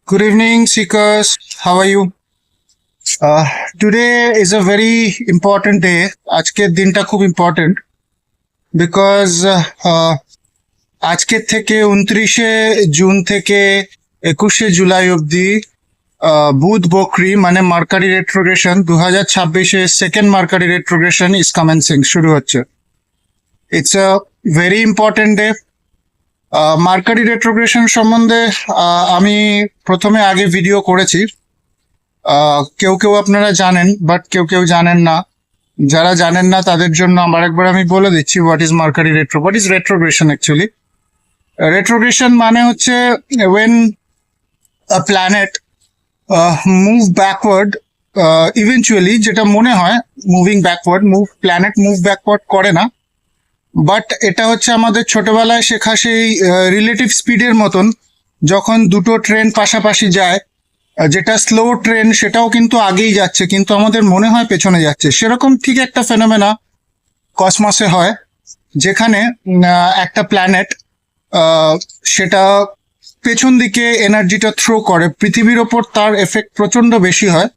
Good evening, seekers. How are you? Today is a very important day. আজকের দিনটা খুব important because আজকের থেকে 29 জুন থেকে 21 জুলাই অবধি বুধ বকরি মানে Mercury retrogression 2026 second Mercury retrogression is commencing শুরু হচ্ছে। It's a very important day. Mercury retrogression সম্বন্ধে আমি প্রথমে আগে ভিডিও করেছি। কেউ কেউ আপনারা জানেন, বাট কেউ কেউ জানেন না। যারা জানেন না তাদের জন্য আবার একবার আমি বলে দিচ্ছি what is Mercury what is retrogression. Actually retrogression মানে হচ্ছে when a planet move backward, eventually যেটা মনে হয় moving backward, planet move backward করে না, বাট এটা হচ্ছে আমাদের ছোটবেলায় শেখা সেই রিলেটিভ স্পিডের মতন। যখন দুটো ট্রেন পাশাপাশি যায়, যেটা স্লো ট্রেন সেটাও কিন্তু আগেই যাচ্ছে, কিন্তু আমাদের মনে হয় পেছনে যাচ্ছে। সেরকম ঠিক একটা ফেনোমেনা কসমসে হয়, যেখানে একটা প্ল্যানেট সেটা পেছন দিকে এনার্জিটা থ্রো করে, পৃথিবীর ওপর তার এফেক্ট প্রচন্ড বেশি হয়।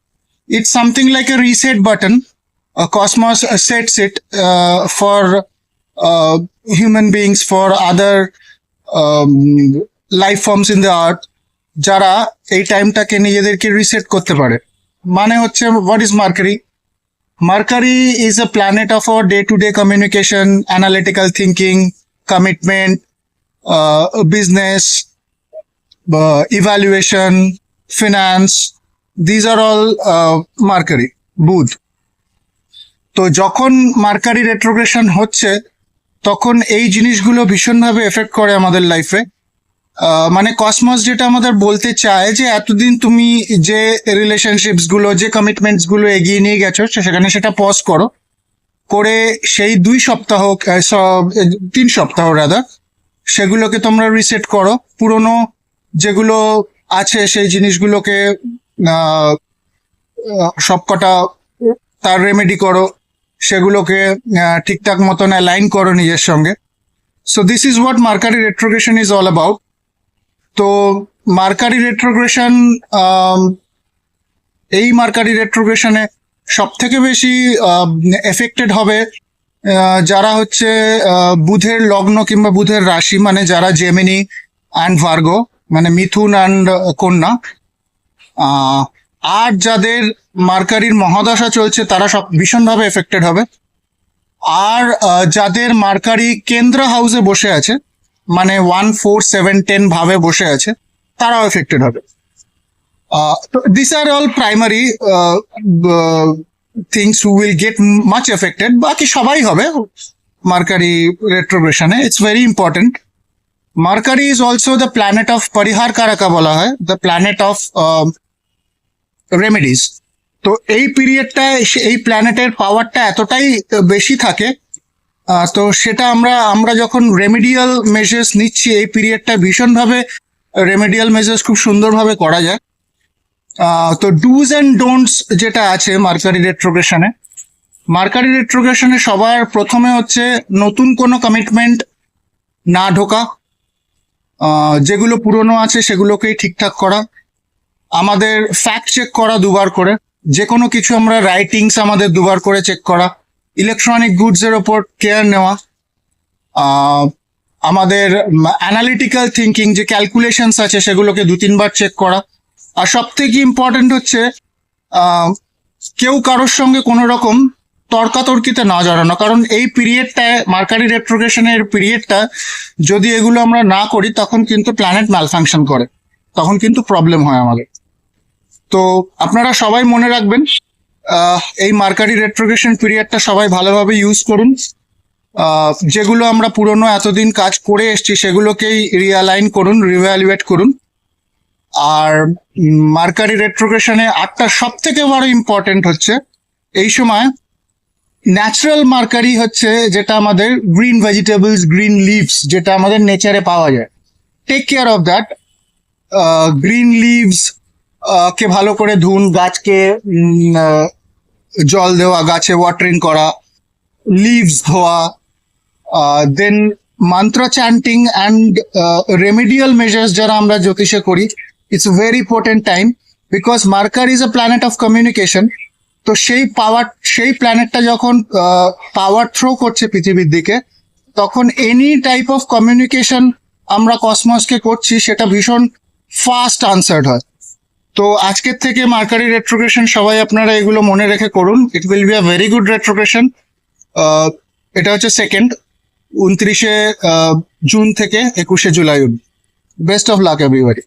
It's something like a reset button. Cosmos sets it for human beings, for other life forms in the earth, যারা এই টাইমটাকে নিজেদেরকে রিসেট করতে পারে। মানে হচ্ছে what is Mercury? Mercury is a planet of our day to day communication, analytical thinking, commitment, business, evaluation, finance. These are all Mercury, বুধ। তো যখন মার্কারি রেট্রোগ্রেশন হচ্ছে তখন এই জিনিসগুলো ভীষণভাবে এফেক্ট করে আমাদের লাইফে। মানে কসমস যেটা আমাদের বলতে চায় যে এতদিন তুমি যে রিলেশনশিপস গুলো, যে কমিটমেন্টস গুলো এগিয়ে নিয়ে গেছো সেখানে সেটা পজ করো, করে সেই 2 সপ্তাহ 3 সপ্তাহ রাদার সেগুলোকে তোমরা রিসেট করো। পুরনো যেগুলো আছে সেই জিনিসগুলোকে সবকটা তার রেমেডি করো, সেগুলোকে ঠিকঠাক মতন অ্যালাইন করো নিজের সঙ্গে। So this is what Mercury retrogression is all about. তো মার্কারি রেট্রোগ্রেশন, এই মার্কারি রেট্রোগ্রেশনে সব থেকে বেশি এফেক্টেড হবে যারা হচ্ছে বুধের লগ্ন কিংবা বুধের রাশি, মানে যারা জেমিনি অ্যান্ড ভার্গো, মানে মিথুন অ্যান্ড কন্যা। আর যাদের মার্কারির মহাদশা চলছে তারা সব ভীষণভাবে এফেক্টেড হবে। আর যাদের মার্কারি কেন্দ্র হাউসে বসে আছে, মানে 1, 4, 7, 10 ভাবে বসে আছে, তারাও এফেক্টেড হবে। তো this are all primary things who will get much affected. বাকি সবাই হবে মার্কারি রেট্রোগ্রেশনে। It's very important. Mercury is also the planet of পরিহার কারাকা বলা হয়, দ্য প্ল্যানেট অফ রেমেডিস। তো এই পিরিয়ডটায় এই প্ল্যানেটের পাওয়ারটা এতটাই বেশি থাকে, তো সেটা আমরা যখন রেমেডিয়াল মেজার্স নিচ্ছি এই পিরিয়ডটা ভীষণভাবে রেমেডিয়াল মেজার্স খুব সুন্দরভাবে করা যায়। তো ডুজ অ্যান্ড ডোন্টস যেটা আছে মার্কারি রেট্রোগ্রেশনে সবার প্রথমে হচ্ছে নতুন কোনো কমিটমেন্ট না ঢোকা, যেগুলো পুরনো আছে সেগুলোকেই ঠিকঠাক করা, আমাদের ফ্যাক্ট চেক করা 2বার করে, যে কোনো কিছু আমরা রাইটিংস আমাদের 2বার করে চেক করা, ইলেকট্রনিক গুডস এর ওপর কেয়ার নেওয়া, আমাদের অ্যানালিটিক্যাল থিঙ্কিং যে ক্যালকুলেশনস আছে সেগুলোকে 2-3বার চেক করা। আর সব থেকে ইম্পর্টেন্ট হচ্ছে কেউ কারোর সঙ্গে কোনো রকম তর্কাতর্কিতে না জড়ানো, কারণ এই পিরিয়ডটায় মার্কারি রেট্রোগ্রেশনের পিরিয়ডটা যদি এগুলো আমরা না করি তখন কিন্তু প্ল্যানেট ম্যালফাংশন করে, তখন কিন্তু প্রবলেম হয় আমাদের। তো আপনারা সবাই মনে রাখবেন, এই মার্কারি রেট্রোগ্রেশন পিরিয়ডটা সবাই ভালোভাবে ইউজ করুন। যেগুলো আমরা পুরনো এতদিন কাজ করে এসছি সেগুলোকেই রিঅ্যালাইন করুন, রিভ্যালুয়েট করুন। আর মার্কারি রেট্রোগ্রেশনে আটটা সব থেকে বড় ইম্পর্টেন্ট হচ্ছে এই সময় ন্যাচারাল মার্কারি হচ্ছে যেটা আমাদের গ্রিন ভেজিটেবলস, গ্রিন লিভস যেটা আমাদের নেচারে পাওয়া যায়, take care of that. Green leaves কে ভালো করে ধুন, গাছকে জল দেওয়া, গাছে ওয়াটারিং করা, লিভস ধোয়া, দেন mantra chanting and remedial measures যারা আমরা জ্যোতিষে করি it's very important time, because marker is a planet of communication. তো সেই প্ল্যানেটটা যখন পাওয়ার থ্রো করছে পৃথিবীর দিকে, তখন এনি টাইপ অফ কমিউনিকেশন আমরা কসমসকে করছি, সেটা ভীষণ ফাস্ট আনসার্ড হয়। তো আজকের থেকে মার্কারি রেট্রোগ্রেশন সবাই আপনারা এগুলো মনে রেখে করুন। It will be a very good retrogression. এটা হচ্ছে সেকেন্ড, 29শে জুন থেকে 21শে জুলাই অব্দি। Best of luck everybody.